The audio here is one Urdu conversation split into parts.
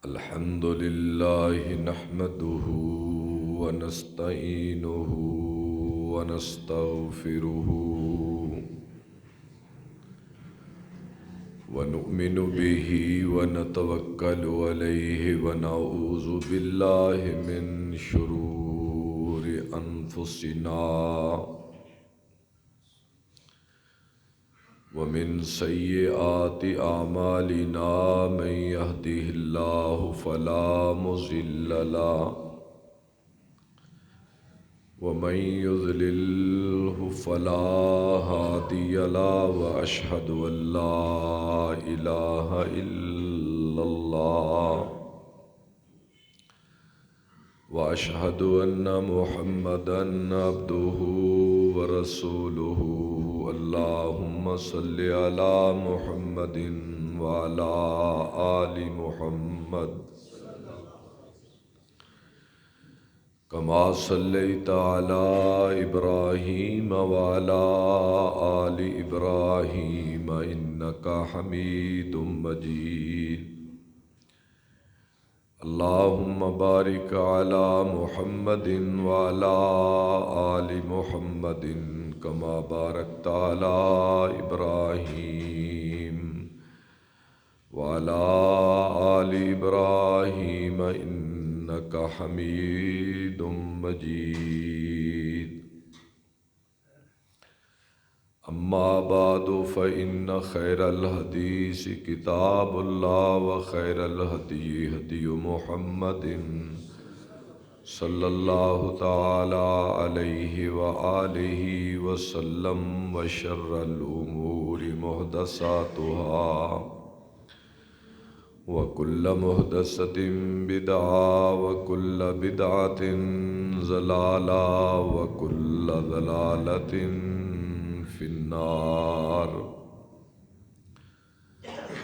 الحمد لله نحمده ونستعينه ونستغفره ونؤمن به ونتوكل عليه ونعوذ بالله من شرور أنفسنا ومن سيئات أعمالنا من يهده الله فلا مضل له ومن يضلله فلا هادي له وأشهد أن لا إله إلا الله وأشهد أن محمدًا عبده ورسوله اللهم صل على محمد وعلى آل محمد كما صليت على إبراهيم وعلى آل إبراهيم إنك حميد مجيد اللهم بارك على محمد وعلى آل محمد كما باركت على إبراهيم وعلى آل إبراهيم إنك حميد مجيد أما بعد فإن خير الحديث كتاب الله وخير الهدي هدي محمد صلى الله تعالى عليه وآله وسلم وشر الأمور محدثاتها وكل محدثة بدعة وكل بدعة ضلالة وكل ضلالة في النار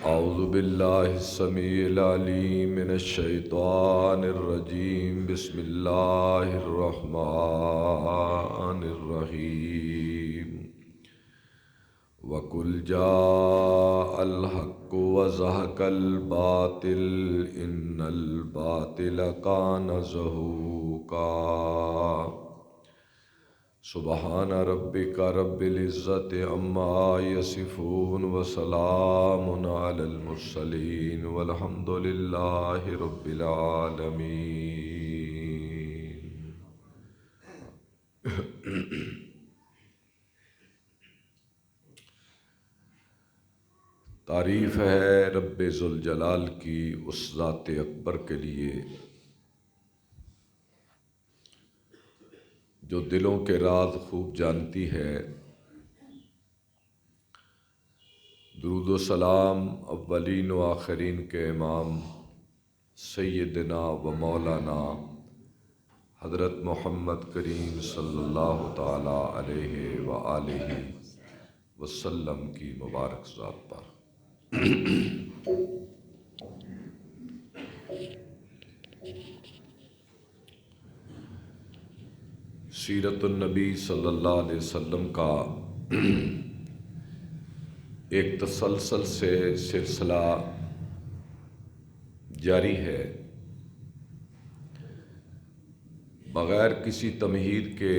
أعوذ بالله السميع العليم من الشيطان الرجيم بسم الله الرحمن الرحيم وقل جاء الحق وزهق الباطل إن الباطل كان زهوقا سبحان ربك رب العزة عما يصفون وسلام على المرسلين والحمد لله رب العالمين تعریف ہے رب ذوالجلال کی اس ذات اکبر کے لیے جو دلوں کے راز خوب جانتی ہے۔ درود و سلام اولین و آخرین کے امام سیدنا و مولانا حضرت محمد کریم صلی اللہ تعالی علیہ وآلہ وسلم کی مبارک ذات پر۔ سیرت النبی صلی اللہ علیہ وسلم کا ایک تسلسل سے سلسلہ جاری ہے۔ بغیر کسی تمہید کے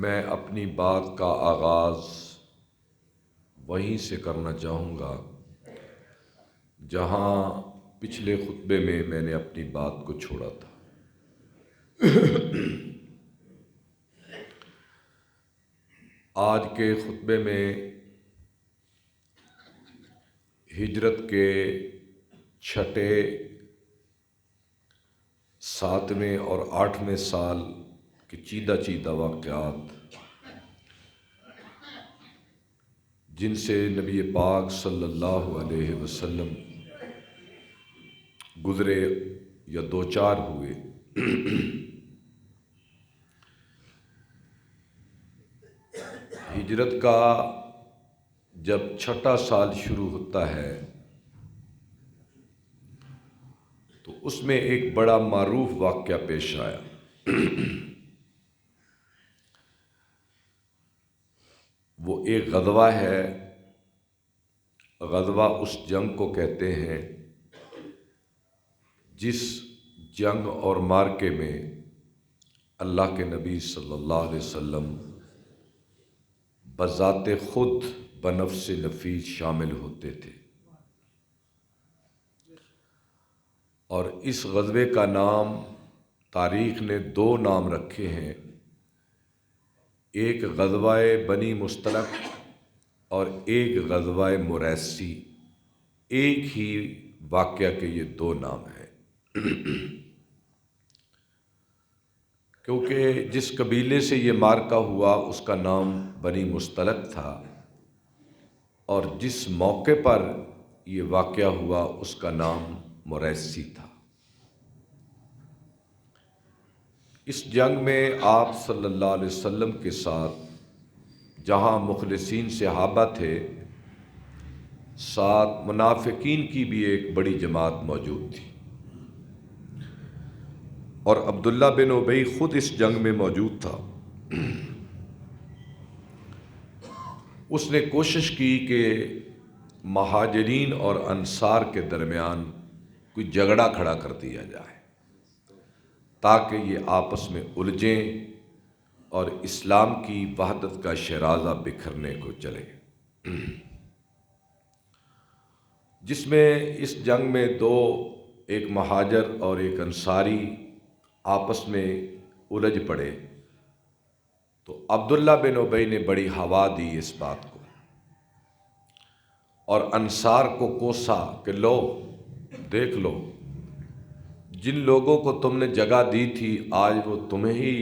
میں اپنی بات کا آغاز وہیں سے کرنا چاہوں گا جہاں پچھلے خطبے میں میں نے اپنی بات کو چھوڑا تھا۔ آج کے خطبے میں ہجرت کے چھٹے، ساتویں اور آٹھویں سال کے چیدہ چیدہ واقعات جن سے نبی پاک صلی اللہ علیہ وسلم گزرے یا دوچار ہوئے، ہجرت کا جب چھٹا سال شروع ہوتا ہے تو اس میں ایک بڑا معروف واقعہ پیش آیا۔ وہ ایک غزوہ ہے غزوہ اس جنگ کو کہتے ہیں جس جنگ اور معرکے میں اللہ کے نبی صلی اللہ علیہ وسلم بذات خود بنفس نفیس شامل ہوتے تھے، اور اس غزوے کا نام تاریخ نے 2 نام رکھے ہیں، ایک غزوہ بنی مستلق اور ایک غزوہ مریسی، ایک ہی واقعہ کے یہ 2 نام ہیں، کیونکہ جس قبیلے سے یہ معرکہ ہوا اس کا نام بنی مستلق تھا، اور جس موقع پر یہ واقعہ ہوا اس کا نام مریسی تھا۔ اس جنگ میں آپ صلی اللہ علیہ وسلم کے ساتھ جہاں مخلصین صحابہ تھے، ساتھ منافقین کی بھی ایک بڑی جماعت موجود تھی، اور عبداللہ بن ابی خود اس جنگ میں موجود تھا۔ اس نے کوشش کی کہ مہاجرین اور انصار کے درمیان کوئی جھگڑا کھڑا کر دیا جائے تاکہ یہ آپس میں الجھیں اور اسلام کی وحدت کا شیرازہ بکھرنے کو چلے، جس میں اس جنگ میں 2، ایک مہاجر اور ایک انصاری آپس میں الجھ پڑے، تو عبداللہ بن ابی نے بڑی ہوا دی اس بات کو، اور انصار کو کوسا کہ لو دیکھ لو، جن لوگوں کو تم نے جگہ دی تھی آج وہ تمہیں ہی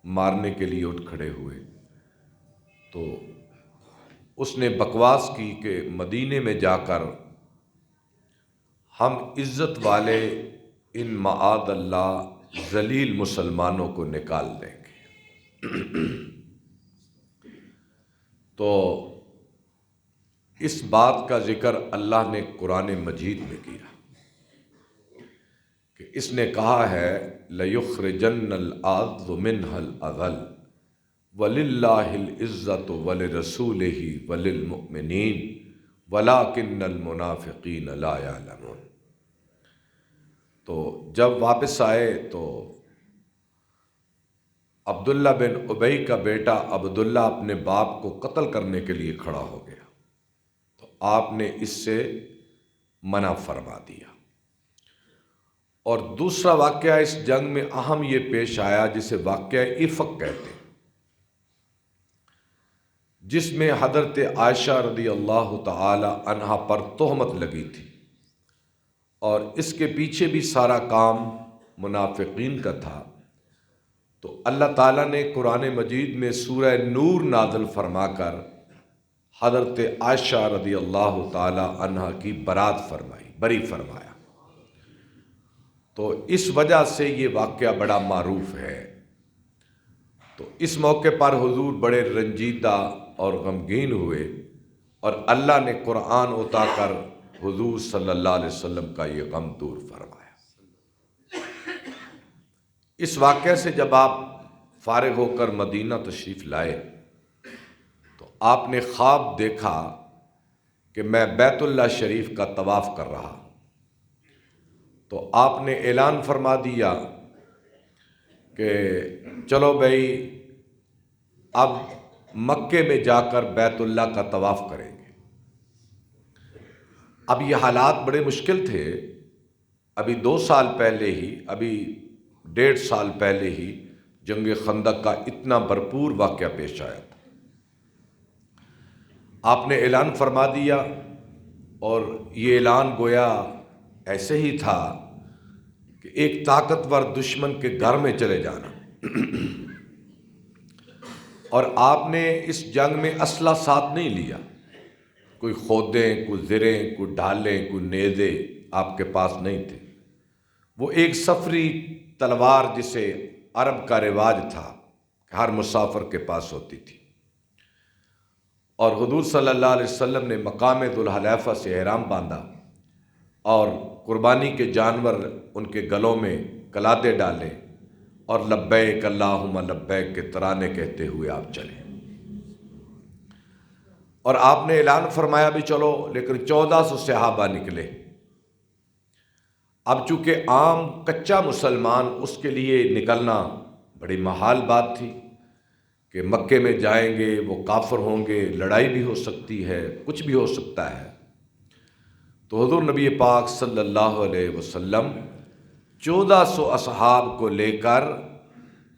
مارنے کے لیے اٹھ کھڑے ہوئے۔ تو اس نے بکواس کی کہ مدینے میں جا کر ہم عزت والے ان معاذ اللہ ذلیل مسلمانوں کو نکال دیں گے۔ تو اس بات کا ذکر اللہ نے قرآن مجید میں کیا کہ اس نے کہا ہے لَيُخْرِجَنَّ الْأَعَزُّ مِنْهَا الْأَذَلَّ وَلِلَّهِ الْعِزَّةُ وَلِرَسُولِهِ وَلِلْمُؤْمِنِينَ وَلَكِنَّ الْمُنَافِقِينَ لَا يَعْلَمُونَ۔ تو جب واپس آئے تو عبداللہ بن ابی کا بیٹا عبداللہ اپنے باپ کو قتل کرنے کے لیے کھڑا ہو گیا، تو آپ نے اس سے منع فرما دیا۔ اور دوسرا واقعہ اس جنگ میں اہم یہ پیش آیا جسے واقعہ افق کہتے ہیں، جس میں حضرت عائشہ رضی اللہ تعالی عنہا پر تہمت لگی تھی، اور اس کے پیچھے بھی سارا کام منافقین کا تھا۔ تو اللہ تعالیٰ نے قرآن مجید میں سورہ نور نازل فرما کر حضرت عائشہ رضی اللہ تعالی عنہا کی برات فرمائی، بری فرمایا۔ تو اس وجہ سے یہ واقعہ بڑا معروف ہے۔ تو اس موقع پر حضور بڑے رنجیدہ اور غمگین ہوئے، اور اللہ نے قرآن اتار کر حضور صلی اللہ علیہ وسلم کا یہ غم دور فرمایا۔ اس واقعے سے جب آپ فارغ ہو کر مدینہ تشریف لائے تو آپ نے خواب دیکھا کہ میں بیت اللہ شریف کا طواف کر رہا، تو آپ نے اعلان فرما دیا کہ چلو بھائی اب مکے میں جا کر بیت اللہ کا طواف کریں گے۔ اب یہ حالات بڑے مشکل تھے، ابھی 2 سال پہلے ہی، ابھی 1.5 سال پہلے ہی جنگ خندق کا اتنا بھرپور واقعہ پیش آیا تھا۔ آپ نے اعلان فرما دیا، اور یہ اعلان گویا ایسے ہی تھا کہ ایک طاقتور دشمن کے گھر میں چلے جانا، اور آپ نے اس جنگ میں اسلحہ ساتھ نہیں لیا، کوئی خودیں، کوئی زریں، کوئی ڈھالیں، کوئی نیزے آپ کے پاس نہیں تھے۔ وہ ایک صفری تلوار جسے عرب کا رواج تھا کہ ہر مسافر کے پاس ہوتی تھی، اور حضور صلی اللہ علیہ وسلم نے مقام ذوالحلیفہ سے احرام باندھا اور قربانی کے جانور ان کے گلوں میں کلادے ڈالے، اور لبیک اللہم لبیک کے ترانے کہتے ہوئے آپ چلے۔ اور آپ نے اعلان فرمایا بھی چلو، لیکن 1400 صحابہ نکلے۔ اب چونکہ عام کچا مسلمان، اس کے لیے نکلنا بڑی محال بات تھی کہ مکے میں جائیں گے، وہ کافر ہوں گے، لڑائی بھی ہو سکتی ہے، کچھ بھی ہو سکتا ہے۔ تو حضور نبی پاک صلی اللہ علیہ وسلم 1400 اصحاب کو لے کر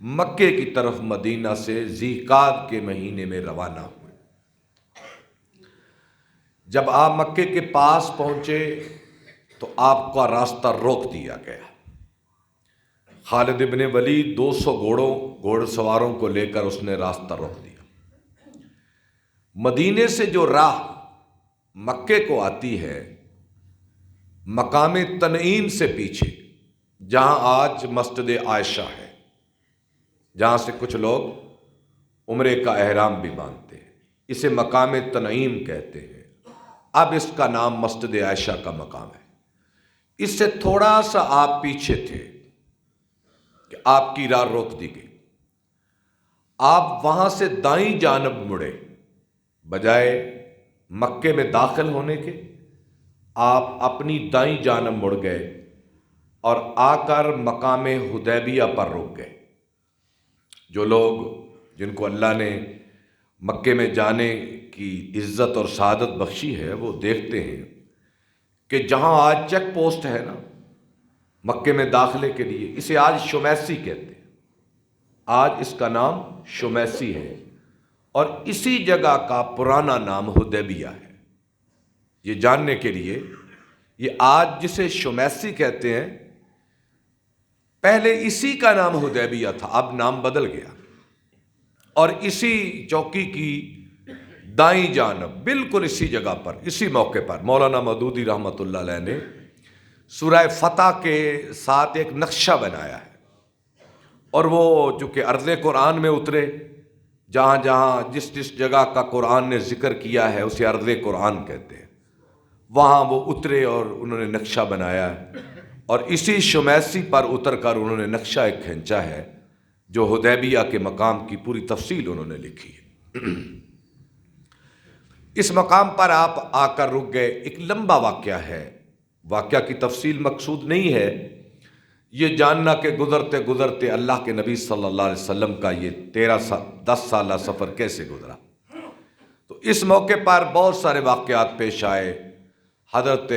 مکے کی طرف مدینہ سے ذی قعدہ کے مہینے میں روانہ ہوئے۔ جب آپ مکے کے پاس پہنچے تو آپ کا راستہ روک دیا گیا۔ خالد ابن ولید 200 گھوڑ سواروں کو لے کر اس نے راستہ روک دیا۔ مدینے سے جو راہ مکے کو آتی ہے، مقام تنعیم سے پیچھے، جہاں آج مسجد عائشہ ہے، جہاں سے کچھ لوگ عمرے کا احرام بھی باندھتے ہیں، اسے مقام تنعیم کہتے ہیں۔ اب اس کا نام مسجد عائشہ کا مقام ہے۔ اس سے تھوڑا سا آپ پیچھے تھے کہ آپ کی راہ روک دی گئی۔ آپ وہاں سے دائیں جانب مڑے، بجائے مکے میں داخل ہونے کے آپ اپنی دائیں جانب مڑ گئے اور آ کر مقام حدیبیہ پر رک گئے۔ جو لوگ جن کو اللہ نے مکے میں جانے کی عزت اور سعادت بخشی ہے، وہ دیکھتے ہیں کہ جہاں آج چیک پوسٹ ہے نا مکے میں داخلے کے لیے، اسے آج شمیسی کہتے ہیں۔ آج اس کا نام شمیسی ہے، اور اسی جگہ کا پرانا نام حدیبیہ ہے۔ یہ جاننے کے لیے، یہ آج جسے شمیسی کہتے ہیں، پہلے اسی کا نام حدیبیہ تھا، اب نام بدل گیا۔ اور اسی چوکی کی دائیں جانب، بالکل اسی جگہ پر، اسی موقع پر مولانا مودودی رحمۃ اللہ علیہ نے سورہ فتح کے ساتھ ایک نقشہ بنایا ہے، اور وہ چونکہ عرض قرآن میں اترے، جہاں جہاں جس جس جگہ کا قرآن نے ذکر کیا ہے اسے عرض قرآن کہتے ہیں، وہاں وہ اترے اور انہوں نے نقشہ بنایا ہے، اور اسی شمیسی پر اتر کر انہوں نے نقشہ ایک کھینچا ہے جو حدیبیہ کے مقام کی پوری تفصیل انہوں نے لکھی ہے۔ اس مقام پر آپ آ کر رک گئے۔ ایک لمبا واقعہ ہے، واقعہ کی تفصیل مقصود نہیں ہے، یہ جاننا کہ گزرتے گزرتے اللہ کے نبی صلی اللہ علیہ وسلم کا یہ 10 سالہ سفر کیسے گزرا۔ تو اس موقع پر بہت سارے واقعات پیش آئے۔ حضرت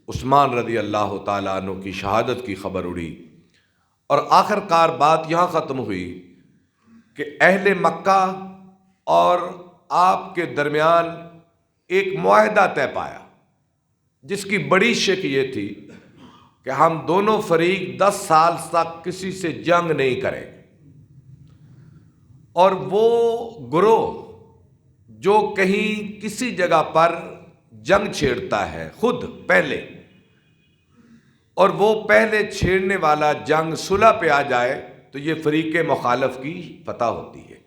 عثمان رضی اللہ تعالیٰ عنہ کی شہادت کی خبر اڑی، اور آخر کار بات یہاں ختم ہوئی کہ اہل مکہ اور آپ کے درمیان ایک معاہدہ طے پایا، جس کی بڑی شک یہ تھی کہ ہم دونوں فریق 10 سال تک کسی سے جنگ نہیں کریں، اور وہ گروہ جو کہیں کسی جگہ پر جنگ چھیڑتا ہے خود پہلے، اور وہ پہلے چھیڑنے والا جنگ صلح پہ آ جائے، تو یہ فریق مخالف کی فتح ہوتی ہے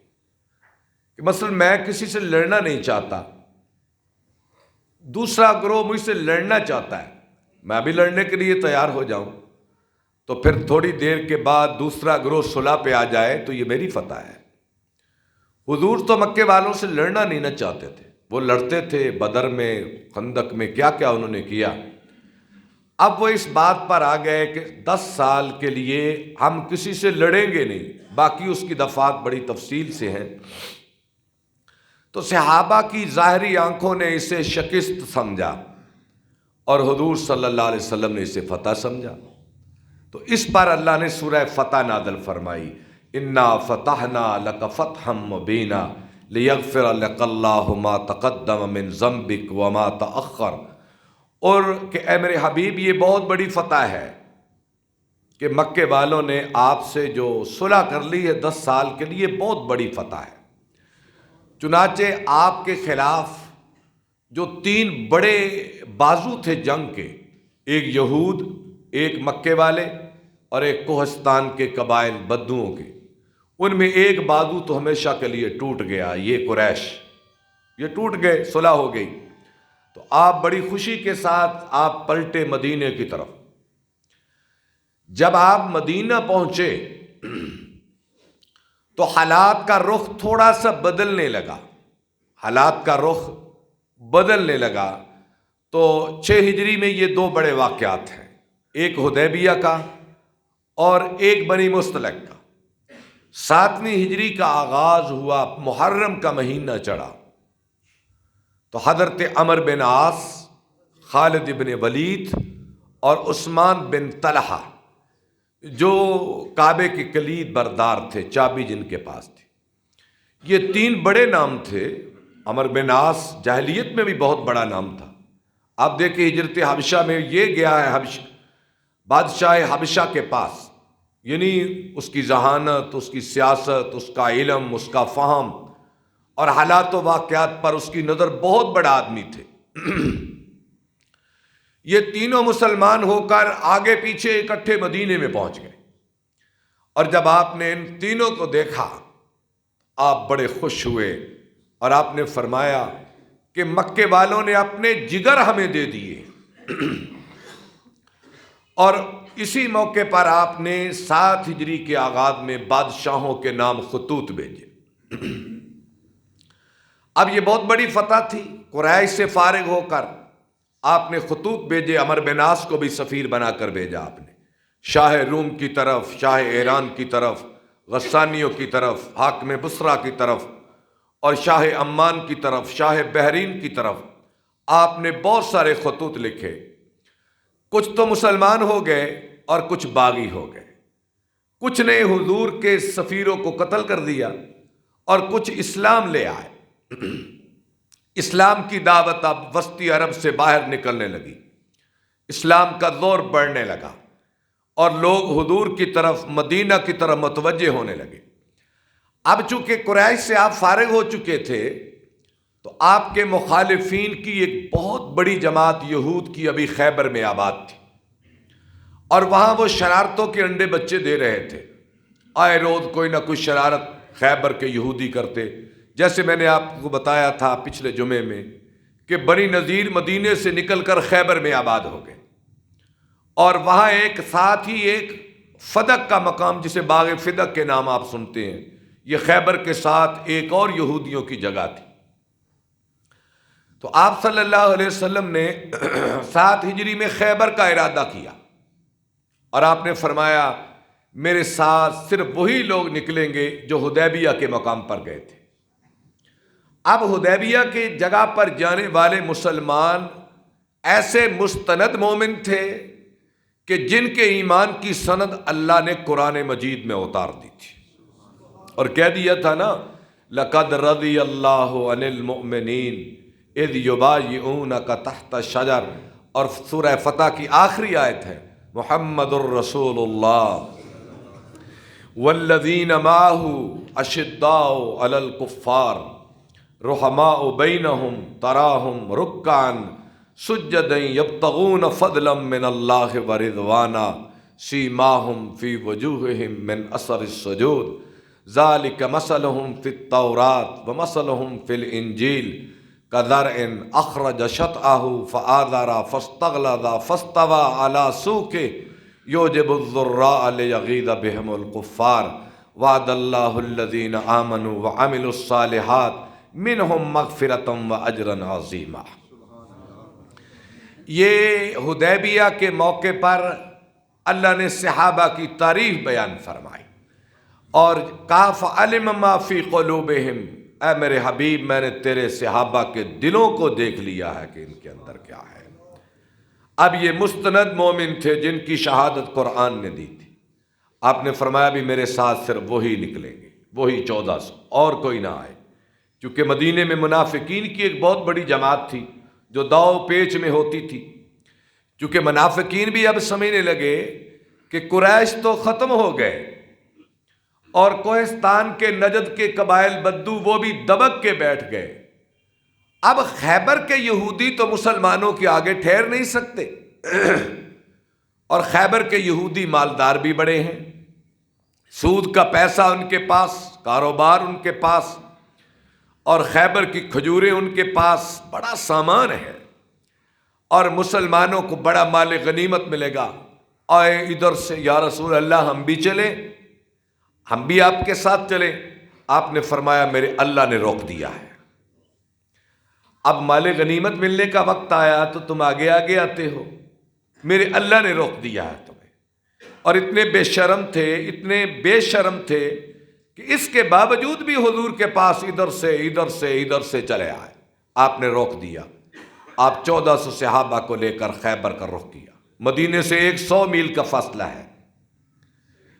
کہ مثلا میں کسی سے لڑنا نہیں چاہتا، دوسرا گروہ مجھ سے لڑنا چاہتا ہے، میں بھی لڑنے کے لیے تیار ہو جاؤں، تو پھر تھوڑی دیر کے بعد دوسرا گروہ صلح پہ آ جائے تو یہ میری فتح ہے۔ حضور تو مکے والوں سے لڑنا نہیں نہ چاہتے تھے، وہ لڑتے تھے بدر میں، خندق میں، کیا کیا انہوں نے کیا۔ اب وہ اس بات پر آ گئے کہ 10 سال کے لیے ہم کسی سے لڑیں گے نہیں، باقی اس کی دفعات بڑی تفصیل سے ہیں۔ تو صحابہ کی ظاہری آنکھوں نے اسے شکست سمجھا، اور حضور صلی اللہ علیہ وسلم نے اسے فتح سمجھا۔ تو اس پر اللہ نے سورہ فتح نازل فرمائی، انا فتحنا لک فتحا مبینا لیغفر لک اللہ ما تقدم من ذنبک وما تأخر، اور کہ اے میرے حبیب یہ بہت بڑی فتح ہے کہ مکے والوں نے آپ سے جو صلح کر لی ہے 10 سال کے لیے، بہت بڑی فتح ہے۔ چنانچہ آپ کے خلاف جو 3 بڑے بازو تھے جنگ کے، ایک یہود، ایک مکے والے، اور ایک کوہستان کے قبائل بدوؤں کے، ان میں ایک بازو تو ہمیشہ کے لیے ٹوٹ گیا، یہ قریش، یہ ٹوٹ گئے، صلح ہو گئی۔ تو آپ بڑی خوشی کے ساتھ آپ پلٹے مدینے کی طرف۔ جب آپ مدینہ پہنچے تو حالات کا رخ تھوڑا سا بدلنے لگا، حالات کا رخ بدلنے لگا تو 6 ہجری میں یہ 2 بڑے واقعات ہیں، ایک حدیبیہ کا اور ایک بنی مستلق کا۔ 7ویں ہجری کا آغاز ہوا، محرم کا مہینہ چڑھا تو حضرت عمر بن عاص، خالد بن ولید اور عثمان بن طلحہ جو کعبے کے کلید بردار تھے، چابی جن کے پاس تھی، یہ 3 بڑے نام تھے۔ عمر بن عاص جاہلیت میں بھی بہت بڑا نام تھا۔ آپ دیکھیں ہجرت حبشہ میں یہ گیا ہے بادشاہ حبشہ کے پاس، یعنی اس کی ذہانت، اس کی سیاست، اس کا علم، اس کا فہم اور حالات و واقعات پر اس کی نظر، بہت بڑا آدمی تھے۔ یہ تینوں مسلمان ہو کر آگے پیچھے اکٹھے مدینے میں پہنچ گئے، اور جب آپ نے ان تینوں کو دیکھا آپ بڑے خوش ہوئے اور آپ نے فرمایا کہ مکے والوں نے اپنے جگر ہمیں دے دیے۔ اور اسی موقع پر آپ نے 7 ہجری کے آغاز میں بادشاہوں کے نام خطوط بھیجے۔ اب یہ بہت بڑی فتح تھی، قریش سے فارغ ہو کر آپ نے خطوط بھیجے۔ عمر بن عاص کو بھی سفیر بنا کر بھیجا آپ نے، شاہ روم کی طرف، شاہ ایران کی طرف، غسانیوں کی طرف، حاکم بصرہ کی طرف اور شاہ عمان کی طرف، شاہ بحرین کی طرف آپ نے بہت سارے خطوط لکھے۔ کچھ تو مسلمان ہو گئے اور کچھ باغی ہو گئے، کچھ نے حضور کے سفیروں کو قتل کر دیا اور کچھ اسلام لے آئے۔ اسلام کی دعوت اب وسطی عرب سے باہر نکلنے لگی، اسلام کا زور بڑھنے لگا اور لوگ حضور کی طرف، مدینہ کی طرف متوجہ ہونے لگے۔ اب چونکہ قریش سے آپ فارغ ہو چکے تھے تو آپ کے مخالفین کی ایک بہت بڑی جماعت یہود کی ابھی خیبر میں آباد تھی، اور وہاں وہ شرارتوں کے انڈے بچے دے رہے تھے۔ آئے روز کوئی نہ کوئی شرارت خیبر کے یہودی کرتے، جیسے میں نے آپ کو بتایا تھا پچھلے جمعے میں کہ بنی نذیر مدینے سے نکل کر خیبر میں آباد ہو گئے، اور وہاں ایک ساتھ ہی ایک فدق کا مقام جسے باغ فدق کے نام آپ سنتے ہیں، یہ خیبر کے ساتھ ایک اور یہودیوں کی جگہ تھی۔ تو آپ صلی اللہ علیہ وسلم نے 7 ہجری میں خیبر کا ارادہ کیا، اور آپ نے فرمایا میرے ساتھ صرف وہی لوگ نکلیں گے جو حدیبیہ کے مقام پر گئے تھے۔ اب حدیبیہ کے جگہ پر جانے والے مسلمان ایسے مستند مومن تھے کہ جن کے ایمان کی سند اللہ نے قرآن مجید میں اتار دی تھی، اور کہہ دیا تھا نا لَقَدْ رَضِيَ اللَّهُ عَنِ الْمُؤْمِنِينَ اِذْ يُبَايِعُونَكَ تَحْتَ الشَّجَرِ، اور سورہ فتح کی آخری آیت ہے محمد الرسول اللہ والذین معه اشداء علی الکفار رحماء بینہم تراہم رکعا سجدا یبتغون فضلا من اللہ ورضوانا سیماہم فی وجوہہم من اثر السجود ذالک مثلہم فی التوراۃ ومثلہم فی الانجیل کزرع اخرج شطأہ فآزرہ فاستغلظ فاستوى علی سوقہ یعجب الضراء لیغیظ بہم الکفار وعد اللہ الذین آمنوا وعملوا الصالحات منہم مغفرۃ واجرا عظیما۔ یہ حدیبیہ کے موقع پر اللہ نے صحابہ کی تعریف بیان فرمائی اور کہا فعلم ما فی قلوبہم، اے میرے حبیب میں نے تیرے صحابہ کے دلوں کو دیکھ لیا ہے کہ ان کے اندر کیا ہے۔ اب یہ مستند مومن تھے جن کی شہادت قرآن نے دی تھی۔ آپ نے فرمایا بھی میرے ساتھ صرف وہی نکلیں گے، وہی 1400، اور کوئی نہ آئے، کیونکہ مدینے میں منافقین کی ایک بہت بڑی جماعت تھی جو داؤ پیچ میں ہوتی تھی۔ کیونکہ منافقین بھی اب سمجھنے لگے کہ قریش تو ختم ہو گئے، اور کوہستان کے نجد کے قبائل بدو وہ بھی دبک کے بیٹھ گئے، اب خیبر کے یہودی تو مسلمانوں کے آگے ٹھہر نہیں سکتے، اور خیبر کے یہودی مالدار بھی بڑے ہیں، سود کا پیسہ ان کے پاس، کاروبار ان کے پاس، اور خیبر کی کھجوریں ان کے پاس، بڑا سامان ہے، اور مسلمانوں کو بڑا مال غنیمت ملے گا۔ آئے ادھر سے یا رسول اللہ ہم بھی چلیں، ہم بھی آپ کے ساتھ چلیں۔ آپ نے فرمایا میرے اللہ نے روک دیا ہے، اب مال غنیمت ملنے کا وقت آیا تو تم آگے آگے آتے ہو، میرے اللہ نے روک دیا ہے تمہیں۔ اور اتنے بے شرم تھے، اتنے بے شرم تھے کہ اس کے باوجود بھی حضور کے پاس ادھر سے چلے آئے۔ آپ نے روک دیا۔ آپ 1400 صحابہ کو لے کر خیبر کا رخ کیا۔ مدینے سے 100 میل کا فاصلہ ہے،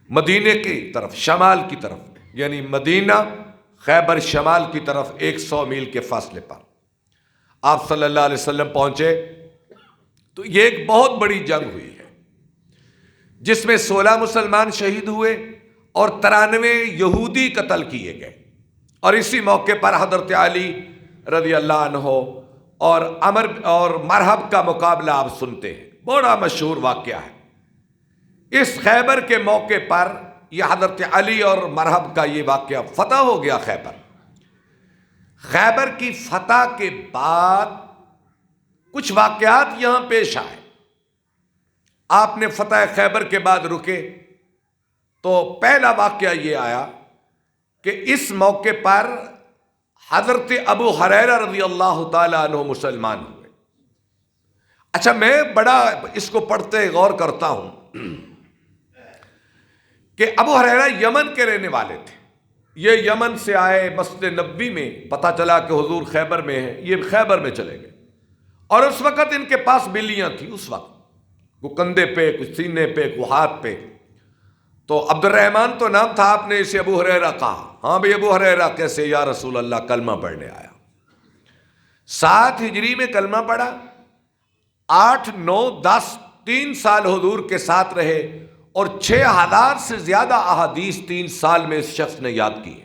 مدینے کی طرف، شمال کی طرف، یعنی مدینہ خیبر شمال کی طرف 100 میل کے فاصلے پر آپ صلی اللہ علیہ وسلم پہنچے۔ تو یہ ایک بہت بڑی جنگ ہوئی ہے جس میں 16 مسلمان شہید ہوئے اور 93 یہودی قتل کیے گئے۔ اور اسی موقع پر حضرت علی رضی اللہ عنہ اور امر اور مرحب کا مقابلہ آپ سنتے ہیں، بڑا مشہور واقعہ ہے۔ اس خیبر کے موقع پر یہ حضرت علی اور مرحب کا یہ واقعہ فتح ہو گیا خیبر۔ خیبر کی فتح کے بعد کچھ واقعات یہاں پیش آئے۔ آپ نے فتح خیبر کے بعد رکے تو پہلا واقعہ یہ آیا کہ اس موقع پر حضرت ابو ہریرہ رضی اللہ تعالی عنہ مسلمان ہوئے۔ اچھا، میں بڑا اس کو پڑھتے غور کرتا ہوں کہ ابو ہریرہ یمن کے رہنے والے تھے۔ یہ یمن سے آئے، مسجد نبوی میں پتہ چلا کہ حضور خیبر میں ہیں، یہ خیبر میں چلے گئے۔ اور اس وقت ان کے پاس بلیاں تھیں، اس وقت کو کندھے پہ، کچھ سینے پہ، کو ہاتھ پہ۔ تو عبد الرحمن تو نام تھا، آپ نے اسے ابو ہریرہ کہا۔ ہاں بھئی ابو ہریرہ کیسے؟ یا رسول اللہ، کلمہ پڑھنے آیا۔ 7 ہجری میں کلمہ پڑھا، 8، 9، 10 3 سال حضور کے ساتھ رہے اور 6000 سے زیادہ احادیث 3 سال میں اس شخص نے یاد کی۔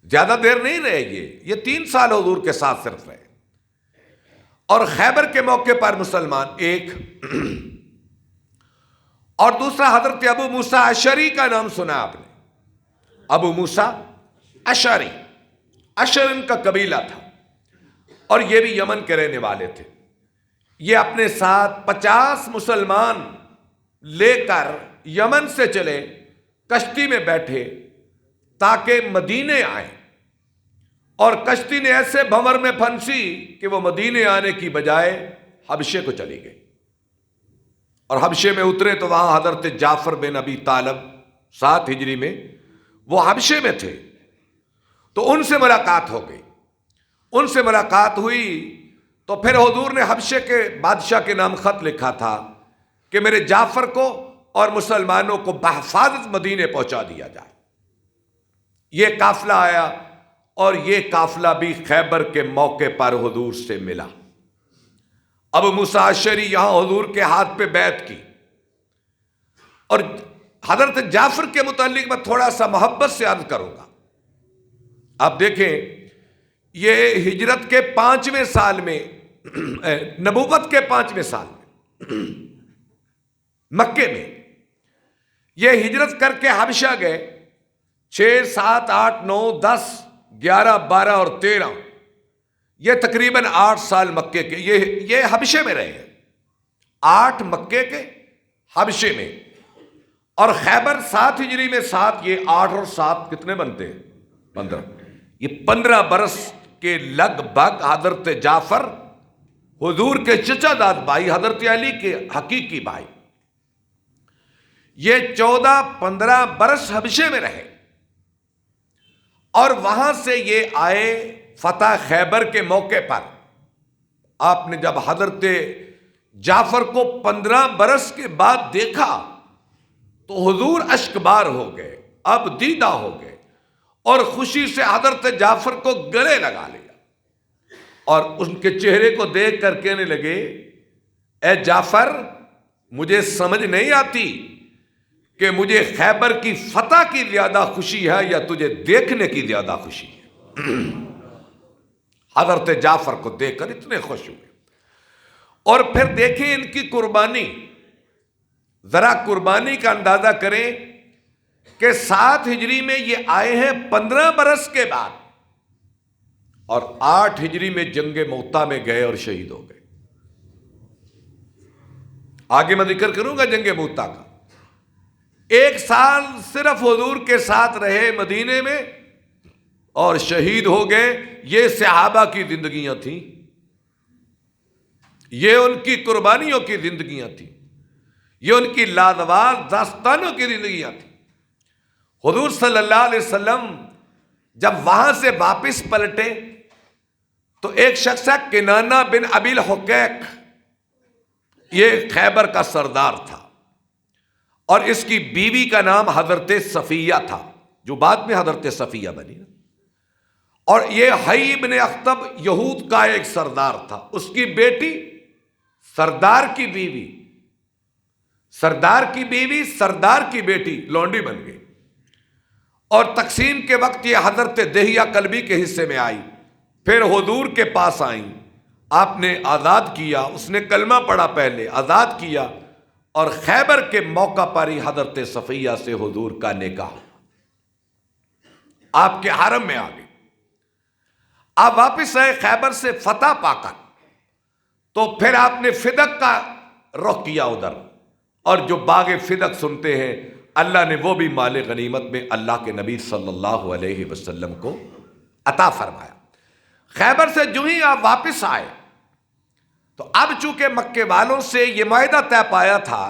زیادہ دیر نہیں رہے یہ 3 سال حضور کے ساتھ صرف رہے۔ اور خیبر کے موقع پر مسلمان ایک، اور دوسرا حضرت ابو موسیٰ اشعری کا نام سنا آپ نے؟ ابو موسیٰ اشعری، اشعر ان کا قبیلہ تھا اور یہ بھی یمن کے رہنے والے تھے۔ یہ اپنے ساتھ 50 مسلمان لے کر یمن سے چلے، کشتی میں بیٹھے تاکہ مدینے آئیں، اور کشتی نے ایسے بھنور میں پھنسی کہ وہ مدینے آنے کی بجائے حبشے کو چلی گئی۔ اور حبشے میں اترے تو وہاں حضرت جعفر بن ابی طالب 7 ہجری میں وہ حبشے میں تھے، تو ان سے ملاقات ہو گئی۔ ان سے ملاقات ہوئی تو پھر حضور نے حبشے کے بادشاہ کے نام خط لکھا تھا کہ میرے جعفر کو اور مسلمانوں کو بحفاظت مدینے پہنچا دیا جائے۔ یہ قافلہ آیا اور یہ قافلہ بھی خیبر کے موقع پر حضور سے ملا۔ ابو موسیٰ اشعری یہاں حضور کے ہاتھ پہ بیعت کی۔ اور حضرت جعفر کے متعلق میں تھوڑا سا محبت سے عرض کروں گا۔ آپ دیکھیں، یہ ہجرت کے 5ویں سال میں، نبوت کے 5ویں سال میں، مکے میں یہ ہجرت کر کے حبشہ گئے۔ 6، 7، 8، 9، 10، 11، 12 اور 13، یہ تقریباً 8 سال مکے کے یہ حبشے میں رہے ہیں۔ 8 مکے کے، حبشے میں، اور خیبر 7 ہجری میں 7، یہ 8 اور 7 کتنے بنتے ہیں؟ 15۔ یہ 15 برس کے لگ بھگ حضرت جعفر حضور کے چچا داد بھائی، حضرت علی کے حقیقی بھائی، یہ 14-15 برس حبشے میں رہے۔ اور وہاں سے یہ آئے فتح خیبر کے موقع پر۔ آپ نے جب حضرت جعفر کو 15 برس کے بعد دیکھا تو حضور اشکبار ہو گئے، اب دیدہ ہو گئے، اور خوشی سے حضرت جعفر کو گلے لگا لیا اور ان کے چہرے کو دیکھ کر کہنے لگے، اے جعفر، مجھے سمجھ نہیں آتی کہ مجھے خیبر کی فتح کی زیادہ خوشی ہے یا تجھے دیکھنے کی زیادہ خوشی ہے۔ حضرت جعفر کو دیکھ کر اتنے خوش ہوئے۔ اور پھر دیکھیں ان کی قربانی، ذرا قربانی کا اندازہ کریں کہ 7 ہجری میں یہ آئے ہیں 15 برس کے بعد، اور 8 ہجری میں جنگ موتا میں گئے اور شہید ہو گئے۔ آگے میں ذکر کروں گا جنگ موتا کا۔ 1 سال صرف حضور کے ساتھ رہے مدینے میں، اور شہید ہو گئے، یہ صحابہ کی زندگیاں تھیں، یہ ان کی قربانیوں کی زندگیاں تھیں، یہ ان کی لازوال داستانوں کی زندگیاں تھیں۔ حضور صلی اللہ علیہ وسلم جب وہاں سے واپس پلٹے تو ایک شخص ہے کنانہ بن ابی الحقیق، یہ خیبر کا سردار تھا، اور اس کی بیوی کا نام حضرت صفیہ تھا، جو بعد میں حضرت صفیہ بنی، اور یہ حی بن اخطب یہود کا ایک سردار تھا، اس کی بیٹی سردار کی بیوی، سردار کی بیوی سردار کی بیٹی لونڈی بن گئی، اور تقسیم کے وقت یہ حضرت دہیہ کلبی کے حصے میں آئی، پھر حضور کے پاس آئیں، آپ نے آزاد کیا، اس نے کلمہ پڑھا، پہلے آزاد کیا، اور خیبر کے موقع پر ہی حضرت صفیہ سے حضور کا نکاح آپ کے حرم میں آ گئی۔ آپ واپس آئے خیبر سے فتح پا کر، تو پھر آپ نے فدق کا رخ کیا ادھر، اور جو باغ فدق سنتے ہیں، اللہ نے وہ بھی مال غنیمت میں اللہ کے نبی صلی اللہ علیہ وسلم کو عطا فرمایا۔ خیبر سے جو ہی آپ واپس آئے تو اب چونکہ مکے والوں سے یہ معاہدہ طے پایا تھا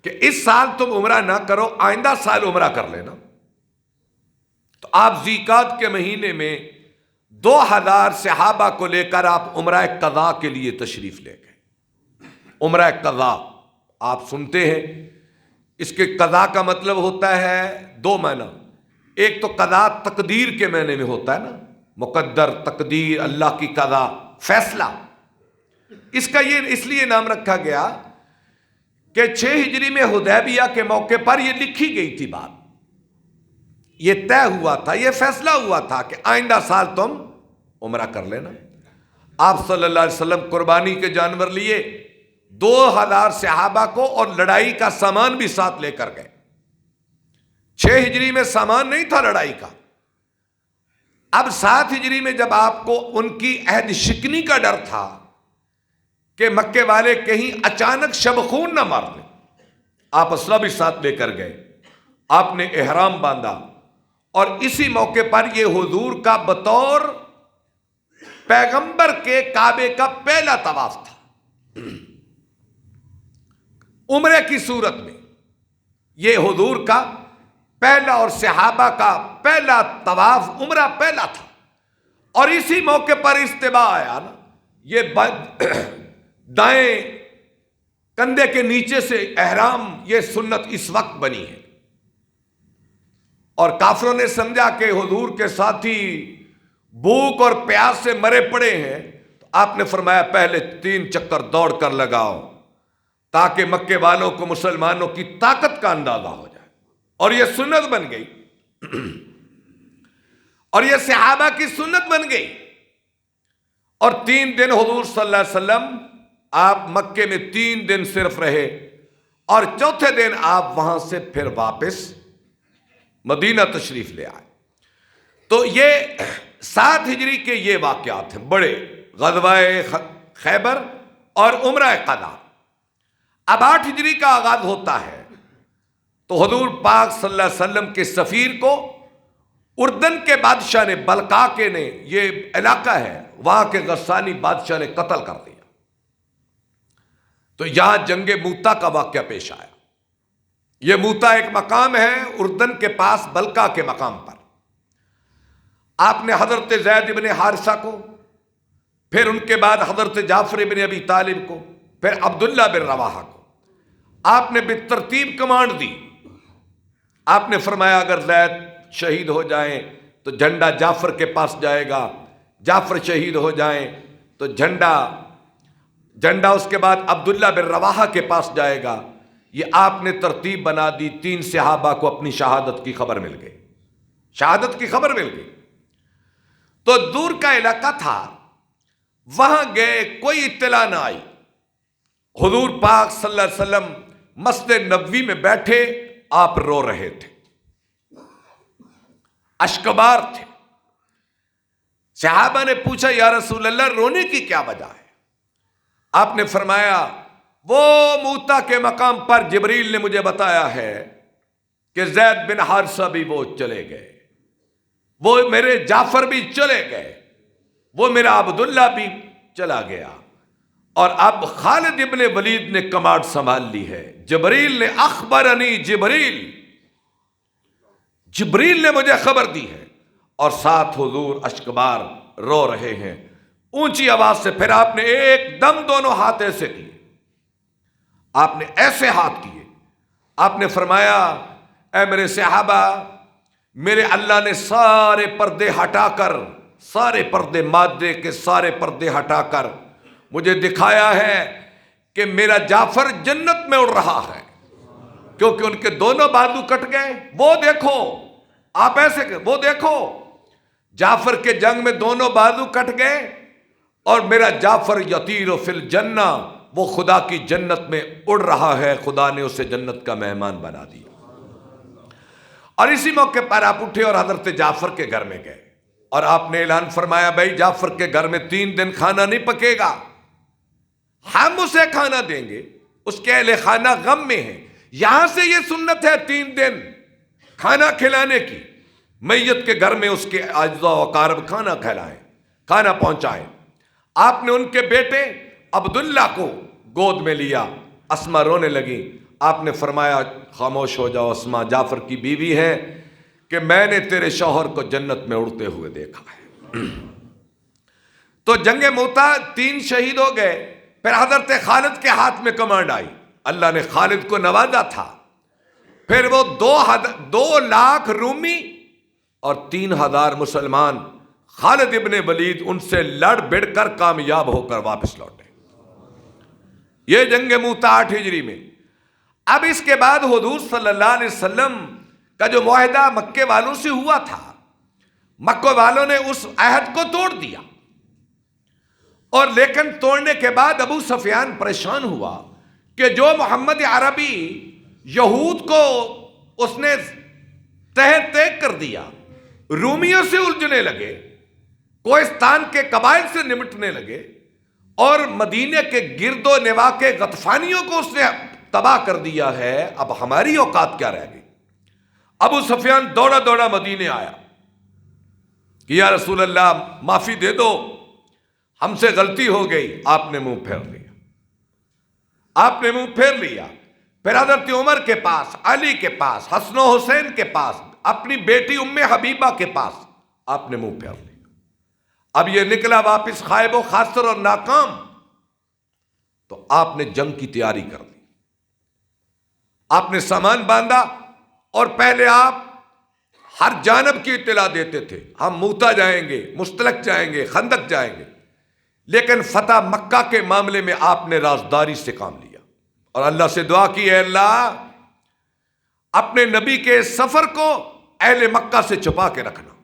کہ اس سال تم عمرہ نہ کرو، آئندہ سال عمرہ کر لینا، تو آپ ذیقعد کے مہینے میں 2000 صحابہ کو لے کر آپ عمرہ قضاء کے لیے تشریف لے گئے۔ عمرہ قضاء آپ سنتے ہیں، اس کے قضاء کا مطلب ہوتا ہے 2 معنی، ایک تو قضاء تقدیر کے معنی میں ہوتا ہے نا، مقدر، تقدیر، اللہ کی قضاء، فیصلہ۔ اس کا یہ اس لیے نام رکھا گیا کہ 6 ہجری میں حدیبیہ کے موقع پر یہ لکھی گئی تھی بات، یہ طے ہوا تھا، یہ فیصلہ ہوا تھا کہ آئندہ سال تم عمرہ کر لینا۔ آپ صلی اللہ علیہ وسلم قربانی کے جانور لیے، 2000 صحابہ کو اور لڑائی کا سامان بھی ساتھ لے کر گئے۔ 6 ہجری میں سامان نہیں تھا لڑائی کا، اب 7 ہجری میں جب آپ کو ان کی عہد شکنی کا ڈر تھا کہ مکے والے کہیں اچانک شب خون نہ مار لیں، آپ اسلحہ بھی ساتھ لے کر گئے، آپ نے احرام باندھا، اور اسی موقع پر یہ حضور کا بطور پیغمبر کے کعبے کا پہلا طواف تھا عمرے کی صورت میں، یہ حضور کا پہلا اور صحابہ کا پہلا طواف عمرہ پہلا تھا، اور اسی موقع پر اجتماع آیا نا، یہ دائیں کندھے کے نیچے سے احرام، یہ سنت اس وقت بنی ہے، اور کافروں نے سمجھا کہ حضور کے ساتھی بھوک اور پیاس سے مرے پڑے ہیں، تو آپ نے فرمایا پہلے 3 چکر دوڑ کر لگاؤ تاکہ مکے والوں کو مسلمانوں کی طاقت کا اندازہ ہو جائے، اور یہ سنت بن گئی، اور یہ صحابہ کی سنت بن گئی، اور 3 دن حضور صلی اللہ علیہ وسلم آپ مکے میں 3 دن صرف رہے، اور چوتھے دن آپ وہاں سے پھر واپس مدینہ تشریف لے آئے۔ تو یہ 7 ہجری کے یہ واقعات ہیں بڑے، غزوہ خیبر اور عمرہ قضاء۔ اب 8 ہجری کا آغاز ہوتا ہے، تو حضور پاک صلی اللہ علیہ وسلم کے سفیر کو اردن کے بادشاہ نے، بلقاکے نے، یہ علاقہ ہے وہاں کے غسانی بادشاہ نے قتل کر دیا، تو یہاں جنگ موتا کا واقعہ پیش آیا۔ یہ موتا ایک مقام ہے اردن کے پاس بلقا کے مقام پر۔ آپ نے حضرت زید بن حارثہ کو، پھر ان کے بعد حضرت جعفر بن ابی طالب کو، پھر عبداللہ بن رواحہ کو آپ نے بالترتیب کمانڈ دی۔ آپ نے فرمایا اگر زید شہید ہو جائیں تو جھنڈا جعفر کے پاس جائے گا، جعفر شہید ہو جائیں تو جھنڈا اس کے بعد عبداللہ بن رواحہ کے پاس جائے گا۔ یہ آپ نے ترتیب بنا دی۔ 3 صحابہ کو اپنی شہادت کی خبر مل گئی، شہادت کی خبر مل گئی، تو دور کا علاقہ تھا، وہاں گئے، کوئی اطلاع نہ آئی۔ حضور پاک صلی اللہ علیہ وسلم مسجد نبوی میں بیٹھے، آپ رو رہے تھے، اشکبار تھے۔ صحابہ نے پوچھا یا رسول اللہ رونے کی کیا وجہ ہے؟ آپ نے فرمایا وہ موتا کے مقام پر جبریل نے مجھے بتایا ہے کہ زید بن حارثہ بھی وہ چلے گئے، وہ میرے جعفر بھی چلے گئے، وہ میرا عبداللہ بھی چلا گیا، اور اب خالد ابن ولید نے کمانڈ سنبھال لی ہے۔ جبریل نے اخبرنی جبریل نے مجھے خبر دی ہے، اور ساتھ حضور اشکبار رو رہے ہیں اونچی آواز سے۔ پھر آپ نے ایک دم دونوں ہاتھ ایسے کیے، آپ نے ایسے ہاتھ کیے، آپ نے فرمایا اے میرے صحابہ، میرے اللہ نے سارے پردے ہٹا کر، سارے پردے مادے کے سارے پردے ہٹا کر مجھے دکھایا ہے کہ میرا جعفر جنت میں اڑ رہا ہے، کیونکہ ان کے دونوں بازو کٹ گئے۔ وہ دیکھو، آپ ایسے کہ وہ دیکھو، جعفر کے جنگ میں دونوں بازو کٹ گئے، اور میرا جعفر یطیر فی الجنہ، وہ خدا کی جنت میں اڑ رہا ہے، خدا نے اسے جنت کا مہمان بنا دیا۔ اور اسی موقع پر آپ اٹھے اور حضرت جعفر کے گھر میں گئے، اور آپ نے اعلان فرمایا بھائی جعفر کے گھر میں 3 دن کھانا نہیں پکے گا، ہم اسے کھانا دیں گے، اس کے اہل خانہ غم میں ہیں۔ یہاں سے یہ سنت ہے 3 دن کھانا کھلانے کی، میت کے گھر میں اس کے اعزاء و اقارب کھانا کھلائیں، کھانا پہنچائیں۔ آپ نے ان کے بیٹے عبداللہ کو گود میں لیا، اسما رونے لگی، آپ نے فرمایا خاموش ہو جاؤ اسما، جعفر کی بیوی ہے کہ میں نے تیرے شوہر کو جنت میں اڑتے ہوئے دیکھا ہے۔ تو جنگ موتا 3 شہید ہو گئے، پھر حضرت خالد کے ہاتھ میں کمانڈ آئی، اللہ نے خالد کو نوازا تھا، پھر وہ 2 لاکھ رومی اور 3000 مسلمان، خالد ابن ولید ان سے لڑ بڑھ کر کامیاب ہو کر واپس لوٹے۔ یہ جنگ موتا 8 ہجری میں۔ اب اس کے بعد حضور صلی اللہ علیہ وسلم کا جو معاہدہ مکے والوں سے ہوا تھا، مکے والوں نے اس عہد کو توڑ دیا، اور لیکن توڑنے کے بعد ابو سفیان پریشان ہوا کہ جو محمد عربی یہود کو اس نے تہہ تیگ کر دیا، رومیوں سے الجھنے لگے، کوہستان کے قبائل سے نمٹنے لگے، اور مدینے کے گرد و نواح کے غطفانیوں کو اس نے تباہ کر دیا ہے، اب ہماری اوقات کیا رہ گئی؟ ابو سفیان دوڑا دوڑا مدینے آیا کہ یا رسول اللہ معافی دے دو، ہم سے غلطی ہو گئی۔ آپ نے منہ پھیر لیا، آپ نے منہ پھیر لیا۔ پھر حضرت عمر کے پاس، علی کے پاس، حسن و حسین کے پاس، اپنی بیٹی ام حبیبہ کے پاس آپ نے منہ پھیر لیا۔ اب یہ نکلا واپس خائب و خاسر اور ناکام، تو آپ نے جنگ کی تیاری کر دی، آپ نے سامان باندھا، اور پہلے آپ ہر جانب کی اطلاع دیتے تھے، ہم موتا جائیں گے، مستلق جائیں گے، خندق جائیں گے، لیکن فتح مکہ کے معاملے میں آپ نے رازداری سے کام لیا، اور اللہ سے دعا کی اے اللہ اپنے نبی کے سفر کو اہل مکہ سے چھپا کے رکھنا۔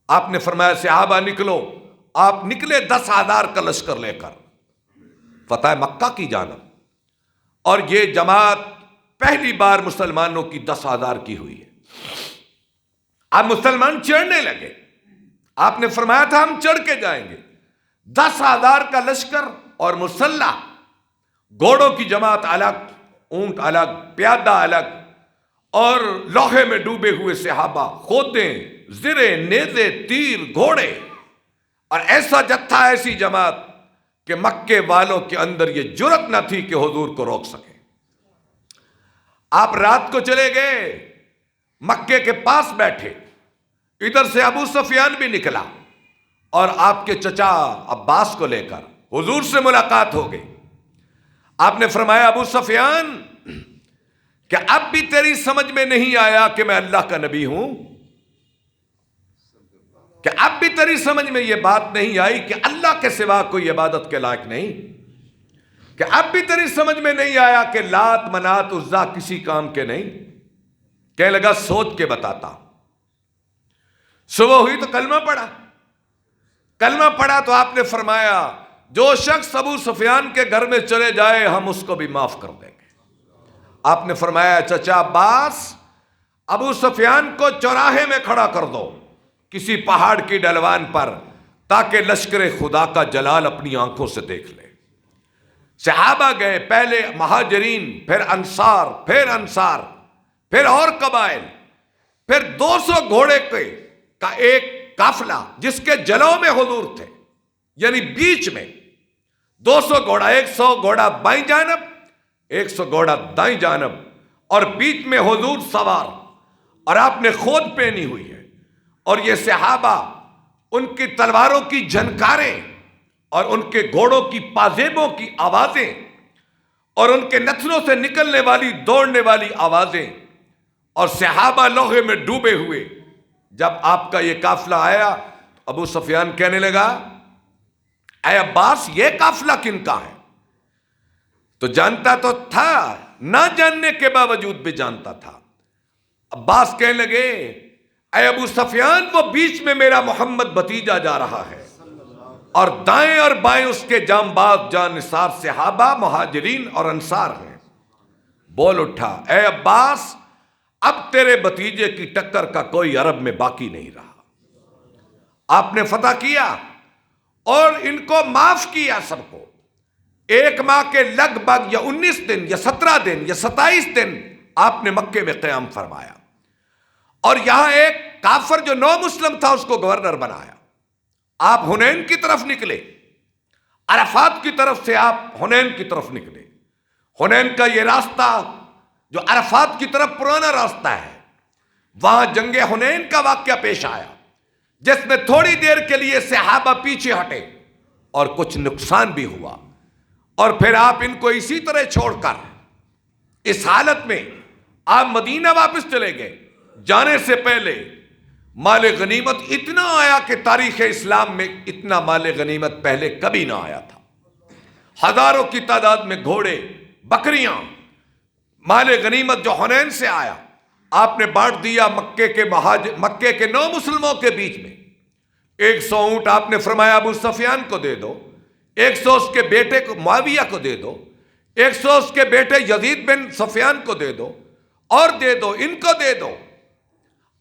آپ نے فرمایا صحابہ نکلو، آپ نکلے 10,000 کا لشکر لے کر فتح مکہ کی جانب، اور یہ جماعت پہلی بار مسلمانوں کی 10,000 کی ہوئی ہے۔ اب مسلمان چڑھنے لگے، آپ نے فرمایا تھا ہم چڑھ کے جائیں گے، 10,000 کا لشکر اور مسلح، گھوڑوں کی جماعت الگ، اونٹ الگ، پیادہ الگ، اور لوہے میں ڈوبے ہوئے صحابہ، خودیں، زرے، نیزے، تیر، گھوڑے، اور ایسا جتھا، ایسی جماعت کہ مکے والوں کے اندر یہ جرت نہ تھی کہ حضور کو روک سکیں۔ آپ رات کو چلے گئے، مکے کے پاس بیٹھے، ادھر سے ابو سفیان بھی نکلا، اور آپ کے چچا عباس کو لے کر حضور سے ملاقات ہو گئی۔ آپ نے فرمایا ابو سفیان کہ اب بھی تیری سمجھ میں نہیں آیا کہ میں اللہ کا نبی ہوں؟ کہ اب بھی تیری سمجھ میں یہ بات نہیں آئی کہ اللہ کے سوا کوئی عبادت کے لائق نہیں؟ کہ اب بھی تیری سمجھ میں نہیں آیا کہ لات، منات، عزا کسی کام کے نہیں؟ کہنے لگا سوچ کے بتاتا۔ صبح ہوئی تو کلمہ پڑھا، کلمہ پڑھا تو آپ نے فرمایا جو شخص ابو سفیان کے گھر میں چلے جائے ہم اس کو بھی معاف کر دیں گے۔ آپ نے فرمایا چچا عباس، ابو سفیان کو چوراہے میں کھڑا کر دو کسی پہاڑ کی ڈھلوان پر، تاکہ لشکر خدا کا جلال اپنی آنکھوں سے دیکھ لے۔ صحابہ گئے، پہلے مہاجرین، پھر انصار، پھر اور قبائل، پھر 200 گھوڑے کے کا ایک قافلہ جس کے جلوں میں حضور تھے، یعنی بیچ میں 200 گھوڑا، 100 گھوڑا بائیں جانب، 100 گھوڑا دائیں جانب، اور بیچ میں حضور سوار، اور آپ نے خود پہنی ہوئی ہے، اور یہ صحابہ ان کی تلواروں کی جھنکاریں اور ان کے گھوڑوں کی پازیبوں کی آوازیں اور ان کے نتنوں سے نکلنے والی دوڑنے والی آوازیں، اور صحابہ لوہے میں ڈوبے ہوئے۔ جب آپ کا یہ قافلہ آیا تو ابو سفیان کہنے لگا، اے عباس یہ قافلہ کن کا ہے؟ تو جانتا تو تھا، نہ جاننے کے باوجود بھی جانتا تھا۔ عباس کہنے لگے، اے ابو سفیان وہ بیچ میں میرا محمد بھتیجا جا رہا ہے، اور دائیں اور بائیں اس کے جانباز جانثار صحابہ مہاجرین اور انصار ہیں۔ بول اٹھا، اے عباس اب تیرے بھتیجے کی ٹکر کا کوئی عرب میں باقی نہیں رہا۔ آپ نے فتح کیا اور ان کو معاف کیا سب کو۔ 1 ماہ کے لگ بھگ یا 19 دن یا 17 دن یا 27 دن آپ نے مکے میں قیام فرمایا، اور یہاں ایک کافر جو نو مسلم تھا اس کو گورنر بنایا۔ آپ حنین کی طرف نکلے، عرفات کی طرف سے آپ حنین کی طرف نکلے۔ حنین کا یہ راستہ جو عرفات کی طرف پرانا راستہ ہے، وہاں جنگ حنین کا واقعہ پیش آیا، جس میں تھوڑی دیر کے لیے صحابہ پیچھے ہٹے اور کچھ نقصان بھی ہوا، اور پھر آپ ان کو اسی طرح چھوڑ کر اس حالت میں آپ مدینہ واپس چلے گئے۔ جانے سے پہلے مال غنیمت اتنا آیا کہ تاریخ اسلام میں اتنا مال غنیمت پہلے کبھی نہ آیا تھا۔ ہزاروں کی تعداد میں گھوڑے، بکریاں، مال غنیمت جو حنین سے آیا، آپ نے بانٹ دیا مکے کے 9 مسلموں کے بیچ میں۔ 100 اونٹ آپ نے فرمایا ابو سفیان کو دے دو، 100 اس کے بیٹے کو معاویہ کو دے دو، 100 اس کے بیٹے یزید بن سفیان کو دے دو، اور دے دو، ان کو دے دو۔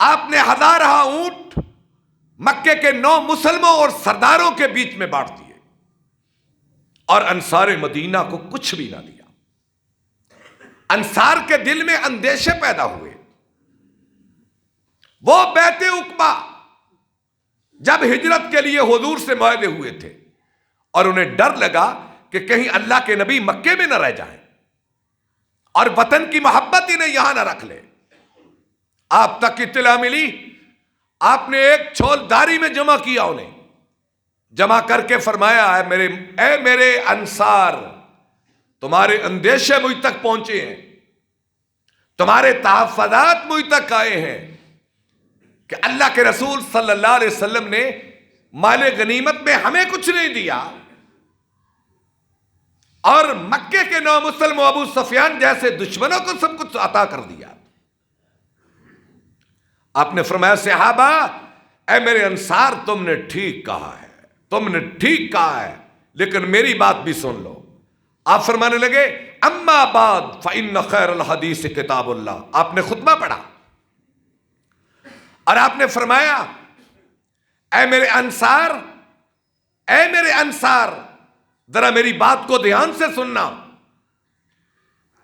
آپ نے 1000 اونٹ مکے کے 9 مسلموں اور سرداروں کے بیچ میں بانٹ دیے، اور انصار مدینہ کو کچھ بھی نہ دیا۔ انصار کے دل میں اندیشے پیدا ہوئے۔ وہ بیعت عقبہ جب ہجرت کے لیے حضور سے معاہدے ہوئے تھے، اور انہیں ڈر لگا کہ کہیں اللہ کے نبی مکے میں نہ رہ جائیں اور وطن کی محبت انہیں یہاں نہ رکھ لے۔ آپ تک اطلاع ملی، آپ نے ایک چھولداری میں جمع کیا، انہیں جمع کر کے فرمایا، اے میرے انصار، تمہارے اندیشے مجھ تک پہنچے ہیں، تمہارے تحفظات مجھ تک آئے ہیں کہ اللہ کے رسول صلی اللہ علیہ وسلم نے مال غنیمت میں ہمیں کچھ نہیں دیا، اور مکے کے 9 مسلم ابو سفیان جیسے دشمنوں کو سب کچھ عطا کر دیا۔ آپ نے فرمایا، صحابہ اے میرے انصار، تم نے ٹھیک کہا ہے، تم نے ٹھیک کہا ہے، لیکن میری بات بھی سن لو۔ آپ فرمانے لگے، اما بعد فإن خیر الحدیث کتاب اللہ۔ آپ نے خطبہ پڑھا اور آپ نے فرمایا، اے میرے انصار، اے میرے انصار، ذرا میری بات کو دھیان سے سننا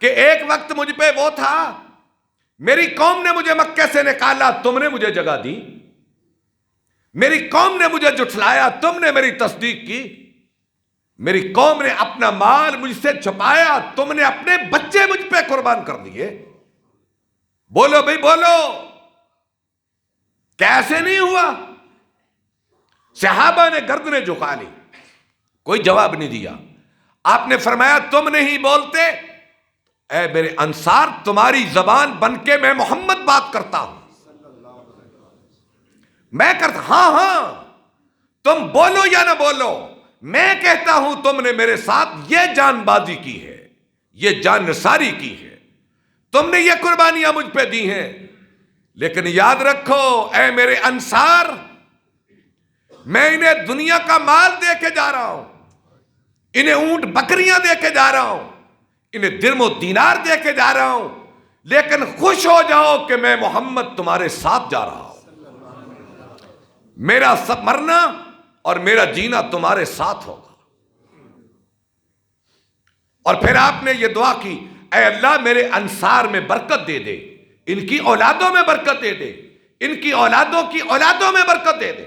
کہ ایک وقت مجھ پہ وہ تھا، میری قوم نے مجھے مکے سے نکالا، تم نے مجھے جگہ دی، میری قوم نے مجھے جھٹلایا، تم نے میری تصدیق کی، میری قوم نے اپنا مال مجھ سے چھپایا، تم نے اپنے بچے مجھ پہ قربان کر دیے۔ بولو بھائی بولو، کیسے نہیں ہوا؟ صحابہ نے گردنیں جھکا لی، کوئی جواب نہیں دیا۔ آپ نے فرمایا، تم نہیں بولتے، اے میرے انصار، تمہاری زبان بن کے میں محمد بات کرتا ہوں، میں کرتا، ہاں ہاں، تم بولو یا نہ بولو، میں کہتا ہوں تم نے میرے ساتھ یہ جان بازی کی ہے، یہ جان نثاری کی ہے، تم نے یہ قربانیاں مجھ پہ دی ہیں، لیکن یاد رکھو اے میرے انصار، میں انہیں دنیا کا مال دے کے جا رہا ہوں، انہیں اونٹ بکریاں دے کے جا رہا ہوں، انہیں درم و دینار دے کے جا رہا ہوں، لیکن خوش ہو جاؤ کہ میں محمد تمہارے ساتھ جا رہا ہوں، میرا سب مرنا اور میرا جینا تمہارے ساتھ ہوگا۔ اور پھر آپ نے یہ دعا کی، اے اللہ میرے انصار میں برکت دے دے، ان کی اولادوں میں برکت دے دے، ان کی اولادوں کی اولادوں میں برکت دے دے۔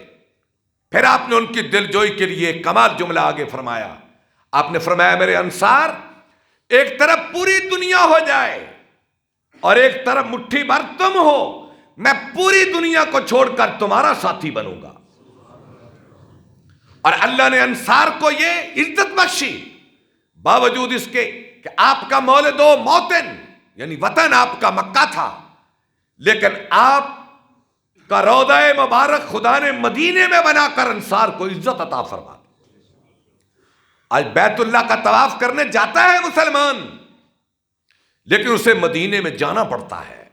پھر آپ نے ان کی دل جوئی کے لیے ایک کمال جملہ آگے فرمایا۔ آپ نے فرمایا میرے انصار، ایک طرف پوری دنیا ہو جائے اور ایک طرف مٹھی بھر تم ہو، میں پوری دنیا کو چھوڑ کر تمہارا ساتھی بنوں گا۔ اور اللہ نے انصار کو یہ عزت بخشی، باوجود اس کے کہ آپ کا مولد و موطن یعنی وطن آپ کا مکہ تھا، لیکن آپ کا روضہ مبارک خدا نے مدینے میں بنا کر انصار کو عزت عطا فرما۔ آج بیت اللہ کا طواف کرنے جاتا ہے مسلمان، لیکن اسے مدینے میں جانا پڑتا ہے،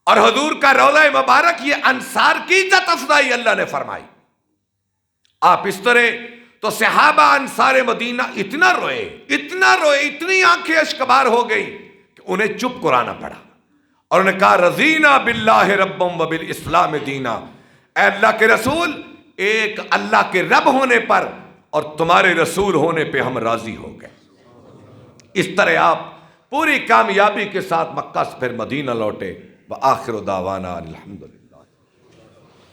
اور حضور کا روضہ مبارک یہ انصار کی عزت افزائی اللہ نے فرمائی۔ آپ اس طرح تو صحابہ انصار مدینہ اتنا روئے، اتنی آنکھیں اشکبار ہو گئی کہ انہیں چپ کرانا پڑا، اور انہوں نے کہا رضینا باللہ ربم و بالاسلام دینا، اے اللہ کے رسول، ایک اللہ کے رب ہونے پر اور تمہارے رسول ہونے پہ ہم راضی ہو گئے۔ اس طرح آپ پوری کامیابی کے ساتھ مکہ سے پھر مدینہ لوٹے۔ وآخر دعوانا الحمدللہ۔